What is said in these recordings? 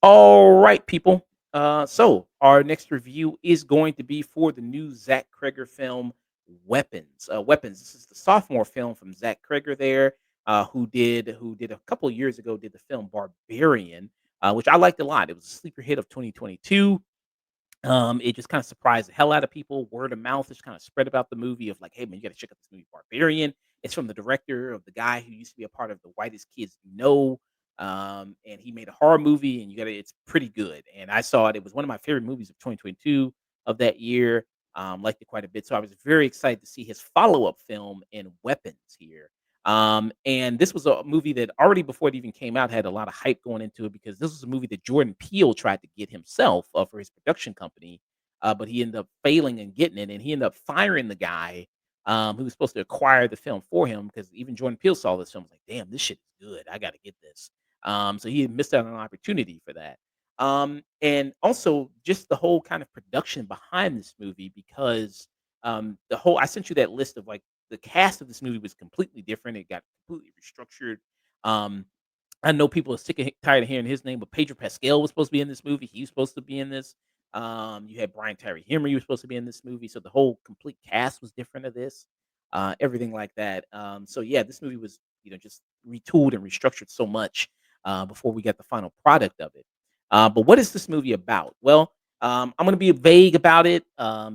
All right, people. So our next review is going to be for the new Zach Cregger film, Weapons. Weapons. This is the sophomore film from Zach Cregger there, who did a couple of years ago did the film Barbarian, which I liked a lot. It was a sleeper hit of 2022. It just kind of surprised the hell out of people. Word of mouth is kind of spread about the movie of like, hey man, you got to check out this movie Barbarian. It's from the director of the guy who used to be a part of the Whitest Kids You Know. And he made a horror movie, and it's pretty good. And I saw it. It was one of my favorite movies of 2022 of that year. Liked it quite a bit. So I was very excited to see his follow-up film in Weapons here. And this was a movie that already before it even came out had a lot of hype going into it because this was a movie that Jordan Peele tried to get himself for his production company, but he ended up failing and getting it, and he ended up firing the guy who was supposed to acquire the film for him because even Jordan Peele saw this film was like, "Damn, this shit is good. I got to get this." So he had missed out on an opportunity for that. And also just the whole kind of production behind this movie because the whole I sent you that list of like the cast of this movie was completely different. It got completely restructured. Um, I know people are sick and tired of hearing his name, but Pedro Pascal was supposed to be in this movie. He was supposed to be in this. You had Brian Tyree Henry was supposed to be in this movie, so the whole complete cast was different of this, everything like that. So yeah, this movie was just retooled and restructured so much before we got the final product of it. But what is this movie about? Well, I'm going to be vague about it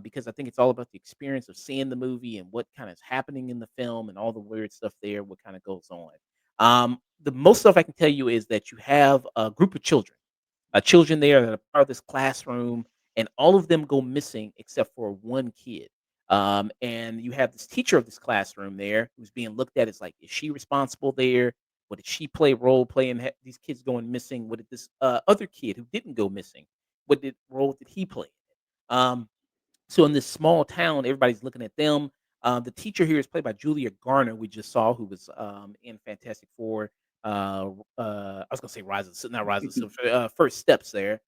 because I think it's all about the experience of seeing the movie and what kind of is happening in the film and all the weird stuff there, what kind of goes on. The most stuff I can tell you is that you have a group of children there that are part of this classroom, and all of them go missing except for one kid. And you have this teacher of this classroom there who's being looked at as like, is she responsible there? What did she play role play in these kids going missing? What did this other kid who didn't go missing? What did role did he play? Um, so in this small town, everybody's looking at them. The teacher here is played by Julia Garner, we just saw, who was in Fantastic Four. I was gonna say Rise of not Rise of Silver, First Steps. There,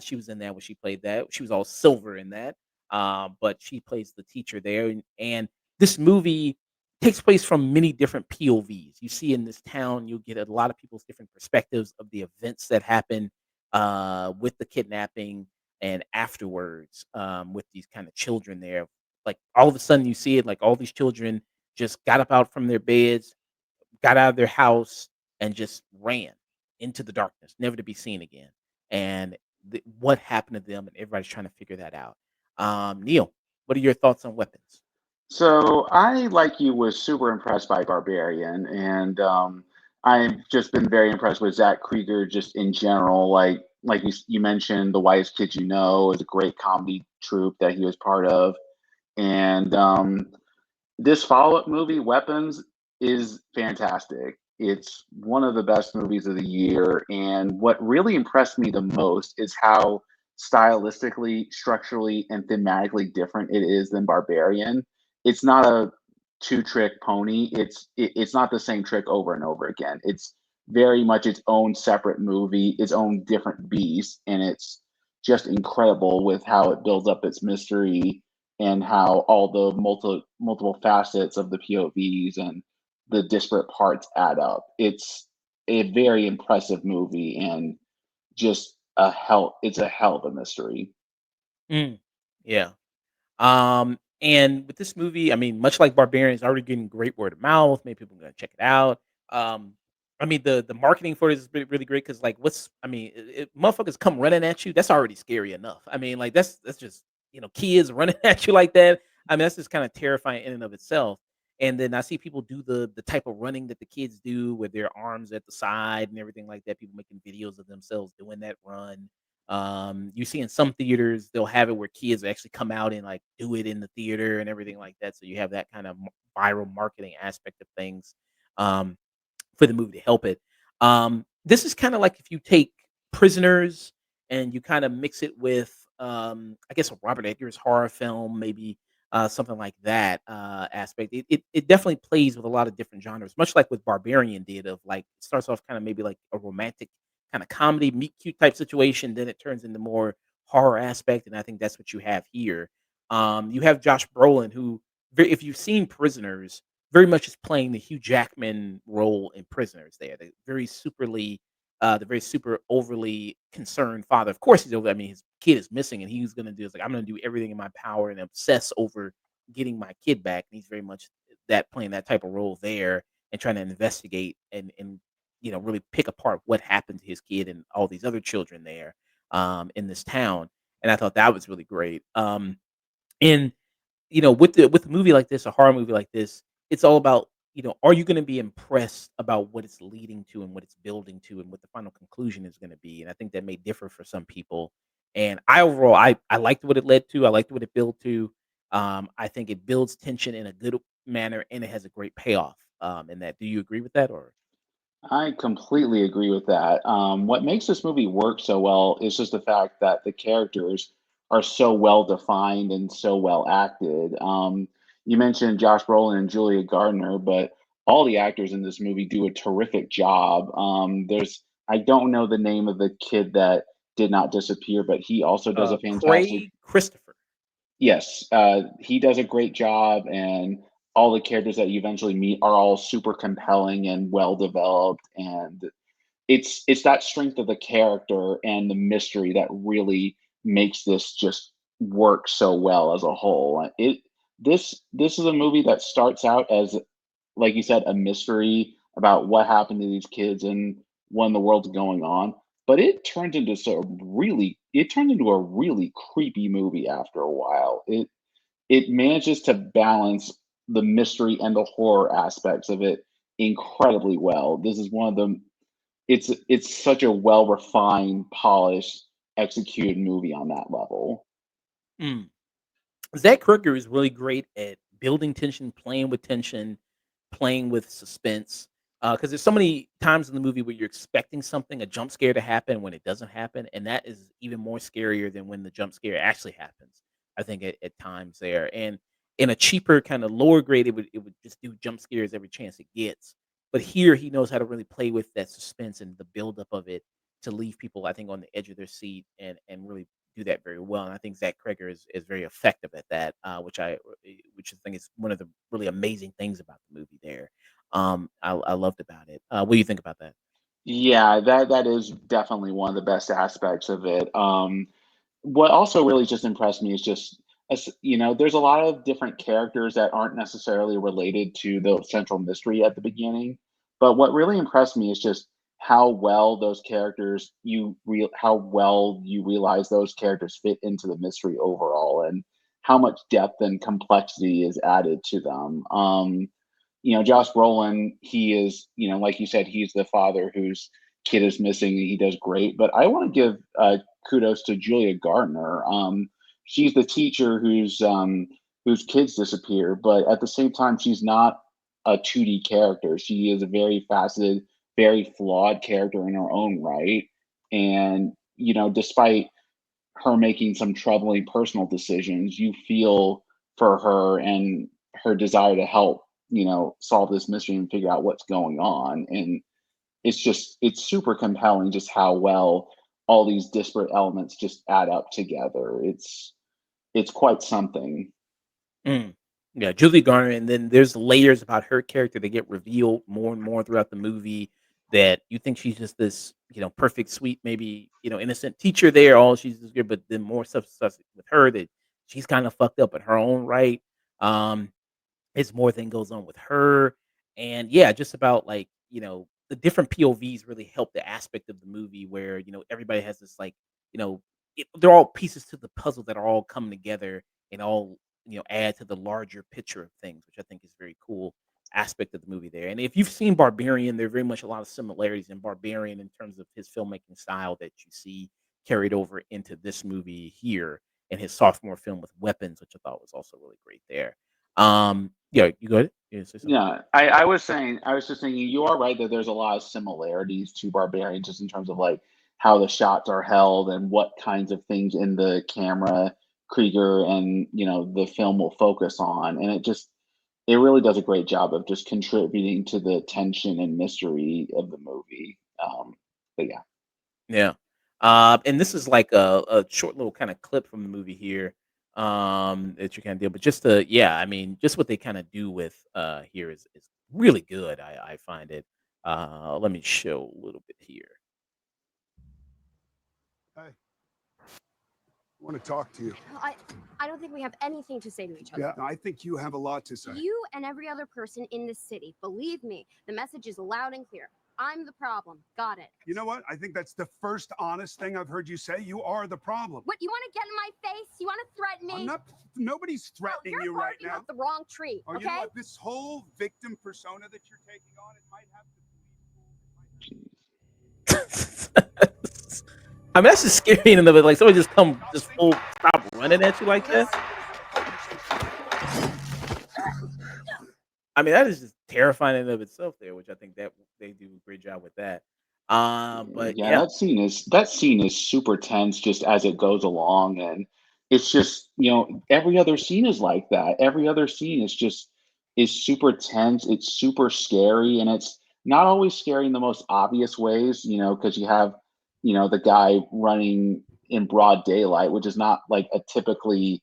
she was in that when she played that. She was all silver in that, but she plays the teacher there. And this movie takes place from many different POVs. You see in this town, you'll get a lot of people's different perspectives of the events that happen with the kidnapping and afterwards with these kind of children there. Like all of a sudden you see it like all these children just got up out from their beds, got out of their house, and just ran into the darkness, never to be seen again. And what happened to them, and everybody's trying to figure that out. Neil, what are your thoughts on Weapons? So I, like you, was super impressed by Barbarian, and I've just been very impressed with Zach Krieger just in general. Like you mentioned, The Whitest Kids You Know is a great comedy troupe that he was part of, and this follow-up movie, Weapons, is fantastic. It's one of the best movies of the year, and what really impressed me the most is how stylistically, structurally, and thematically different it is than Barbarian. It's not a two-trick pony. It's not the same trick over and over again. It's very much its own separate movie, its own different beast, and it's just incredible with how it builds up its mystery and how all the multiple facets of the POVs and the disparate parts add up. It's a very impressive movie and just it's a hell of a mystery. Mm, yeah. And with this movie, I mean, much like Barbarian, it's already getting great word of mouth. Maybe people are gonna check it out. Um, I mean, the marketing for it is really great because, like, motherfuckers come running at you. That's already scary enough. I mean, like, that's just kids running at you like that. I mean, that's just kind of terrifying in and of itself. And then I see people do the type of running that the kids do with their arms at the side and everything like that. People making videos of themselves doing that run. You see in some theaters, they'll have it where kids actually come out and like do it in the theater and everything like that. So you have that kind of viral marketing aspect of things um, for the movie to help it. This is kind of like if you take Prisoners and you kind of mix it with, I guess, a Robert Eggers horror film, maybe something like that aspect. It definitely plays with a lot of different genres, much like what Barbarian did. Of like, it starts off kind of maybe like a romantic kind of comedy, meet cute type situation. Then it turns into more horror aspect, and I think that's what you have here. You have Josh Brolin, who, if you've seen Prisoners, very much is playing the Hugh Jackman role in Prisoners. There, the very super overly concerned father. Of course, he's over. I mean, his kid is missing, and he's gonna do is like, I'm gonna do everything in my power and obsess over getting my kid back. And he's very much that playing that type of role there and trying to investigate and really pick apart what happened to his kid and all these other children there in this town. And I thought that was really great. And with a movie like this, a horror movie like this, it's all about, are you gonna be impressed about what it's leading to and what it's building to and what the final conclusion is gonna be? And I think that may differ for some people. And I liked what it led to. I liked what it built to. I think it builds tension in a good manner and it has a great payoff. In that. Do you agree with that or I completely agree with that. What makes this movie work so well is just the fact that the characters are so well defined and so well acted. You mentioned Josh Brolin and Julia Gardner, but all the actors in this movie do a terrific job. I don't know the name of the kid that did not disappear, but he also does a fantastic. Craig Christopher? Yes, he does a great job, and all the characters that you eventually meet are all super compelling and well developed, and it's that strength of the character and the mystery that really makes this just work so well as a whole. This is a movie that starts out as, like you said, a mystery about what happened to these kids and when the world's going on. But it turned into a really creepy movie after a while. It manages to balance the mystery and the horror aspects of it incredibly well. This is one of the it's such a well refined, polished, executed movie on that level. Mm. Zach Cregger is really great at building tension, playing with suspense. Because there's so many times in the movie where you're expecting something, a jump scare to happen when it doesn't happen, and that is even more scarier than when the jump scare actually happens. I think at times there, and in a cheaper kind of lower grade, it would just do jump scares every chance it gets. But here, he knows how to really play with that suspense and the buildup of it to leave people, I think, on the edge of their seat and really do that very well. And I think Zach Cregger is very effective at that, which I think is one of the really amazing things about the movie. There, I loved about it. What do you think about that? Yeah, that is definitely one of the best aspects of it. What also really just impressed me is just, there's a lot of different characters that aren't necessarily related to the central mystery at the beginning. But what really impressed me is just how well those characters how well you realize those characters fit into the mystery overall, and how much depth and complexity is added to them. Josh Brolin, he is, like you said, he's the father whose kid is missing. He does great, but I want to give kudos to Julia Gardner. She's the teacher whose kids disappear, but at the same time, she's not a 2D character. She is a very faceted, very flawed character in her own right. And despite her making some troubling personal decisions, you feel for her and her desire to help, solve this mystery and figure out what's going on. And it's super compelling just how well all these disparate elements just add up together. It's quite something. Mm. Yeah, Julie Garner, and then there's layers about her character that get revealed more and more throughout the movie. That you think she's just this, perfect, sweet, maybe innocent teacher there. All she's just good, but then more stuff with her that she's kind of fucked up in her own right. Um, It's more thing goes on with her, and yeah, just about like, the different POVs really help the aspect of the movie where, everybody has this like, you know, they're all pieces to the puzzle that are all coming together and all, add to the larger picture of things, which I think is very cool aspect of the movie there. And if you've seen Barbarian, there are very much a lot of similarities in Barbarian in terms of his filmmaking style that you see carried over into this movie here in his sophomore film with Weapons, which I thought was also really great there. Yeah, you go ahead. Yeah, say something. Yeah, I was just thinking, you are right that there's a lot of similarities to Barbarian, just in terms of like how the shots are held and what kinds of things in the camera Krieger and the film will focus on, and it really does a great job of just contributing to the tension and mystery of the movie. But yeah. Yeah. And this is like a short little kind of clip from the movie here, that you kind of deal. But just yeah, I mean, just what they kind of do with here is really good. I find it. Let me show a little bit here. Hey, I want to talk to you. I don't think we have anything to say to each other. Yeah, I think you have a lot to say. You and every other person in this city. Believe me, the message is loud and clear. I'm the problem. Got it. You know what? I think that's the first honest thing I've heard you say. You are the problem. What, you want to get in my face? You want to threaten me? I'm not. Nobody's threatening you're you right barking now. up the wrong tree. Oh, Okay. you know what? This whole victim persona that you're taking on, it might have I mean, that's just scary in and of it. Like somebody just come, just full stop running at you like that. I mean, that is just terrifying in and of itself there, which I think that they do a great job with that. But Yeah, yeah, that scene is super tense just as it goes along, and it's just every other scene is like that. Every other scene is super tense. It's super scary, and it's not always scary in the most obvious ways. Because you have the guy running in broad daylight, which is not like a typically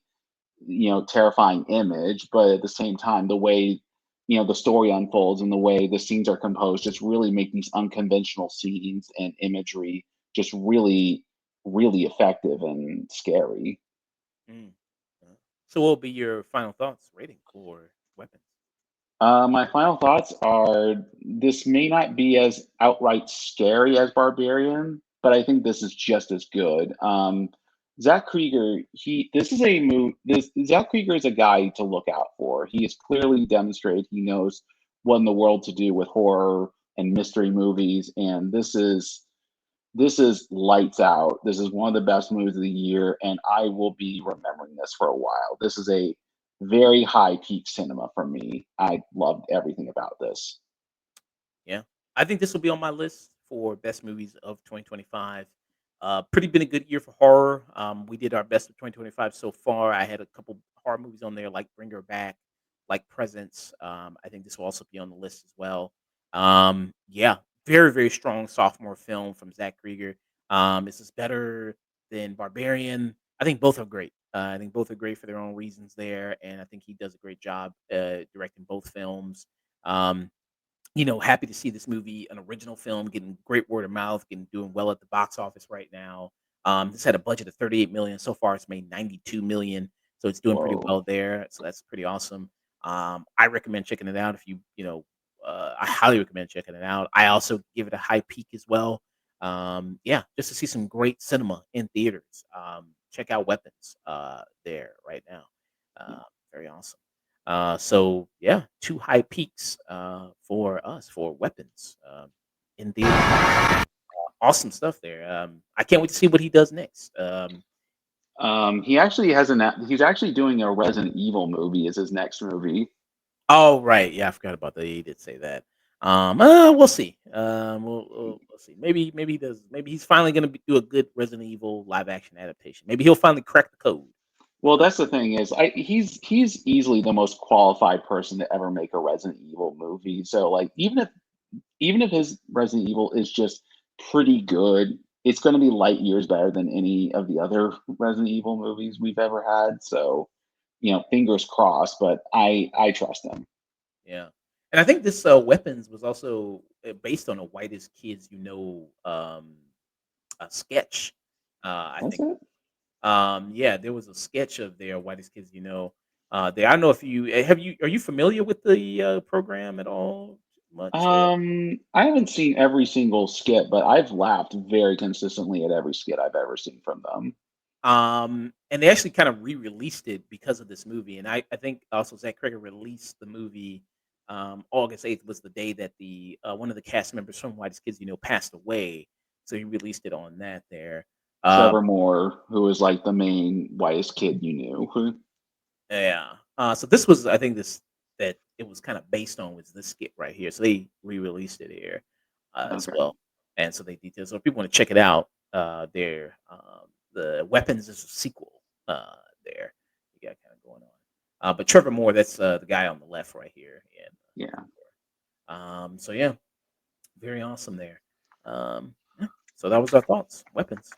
terrifying image, but at the same time, the way the story unfolds and the way the scenes are composed just really make these unconventional scenes and imagery just really, really effective and scary. mm, so what will be your final thoughts rating for weapons? My final thoughts are this may not be as outright scary as Barbarian, but I think this is just as good. Zach Krieger, he this is a move. This Zach Krieger is a guy to look out for. He has clearly demonstrated he knows what in the world to do with horror and mystery movies, and this is lights out. This is one of the best movies of the year, and I will be remembering this for a while. This is a very high peak cinema for me. I loved everything about this. Yeah, I think this will be on my list for best movies of 2025. Pretty been a good year for horror. We did our best of 2025 so far. I had a couple horror movies on there, like Bring Her Back, like Presence. I think this will also be on the list as well. Yeah, very very strong sophomore film from Zach Krieger. This is better than Barbarian. I think both are great. I think both are great for their own reasons there, and I think he does a great job directing both films. Um, happy to see this movie, an original film, getting great word of mouth, getting doing well at the box office right now. This had a budget of 38 million. So far, it's made 92 million, so it's doing pretty Whoa. well there. So that's pretty awesome. I recommend checking it out if I highly recommend checking it out. I also give it a high peak as well. Yeah, just to see some great cinema in theaters. Check out Weapons there right now. Uh, Very awesome. So yeah, two high peaks for us for weapons in theaters. Awesome stuff there. I can't wait to see what he does next. He actually has an. He's actually doing a Resident Evil movie. Is his next movie? Oh right, yeah, I forgot about that. He did say that. We'll see. We'll see. Maybe he does. Maybe he's finally going to do a good Resident Evil live action adaptation. Maybe he'll finally crack the code. Well, Uh, that's the thing is, he's easily the most qualified person to ever make a Resident Evil movie. So, like, even if his Resident Evil is just pretty good, it's going to be light years better than any of the other Resident Evil movies we've ever had. So, fingers crossed. But I trust him. yeah, and I think this weapons was also based on a whitest kids a sketch. I What's think. it? Yeah, there was a sketch of their whitest kids. There. I don't know if you have you. Are you familiar with the program at all? Much. I haven't seen every single skit, but I've laughed very consistently at every skit I've ever seen from them. And they actually kind of re-released it because of this movie. And I think also Zach Cregger released the movie. August 8th was the day that the one of the cast members from Whitest Kids, passed away. So he released it on that there. Uh, Trevor Moore, who was like the main whitest kid you knew. Yeah. So this was, I think, this that it was kind of based on was this skit right here. So they re-released it here as Okay. well, and so they detail. So if people want to check it out, there, the Weapons is a sequel. There, you got kind of going on. But Trevor Moore, that's the guy on the left right here, and Yeah. so yeah, very awesome there. Yeah. So that was our thoughts. Weapons.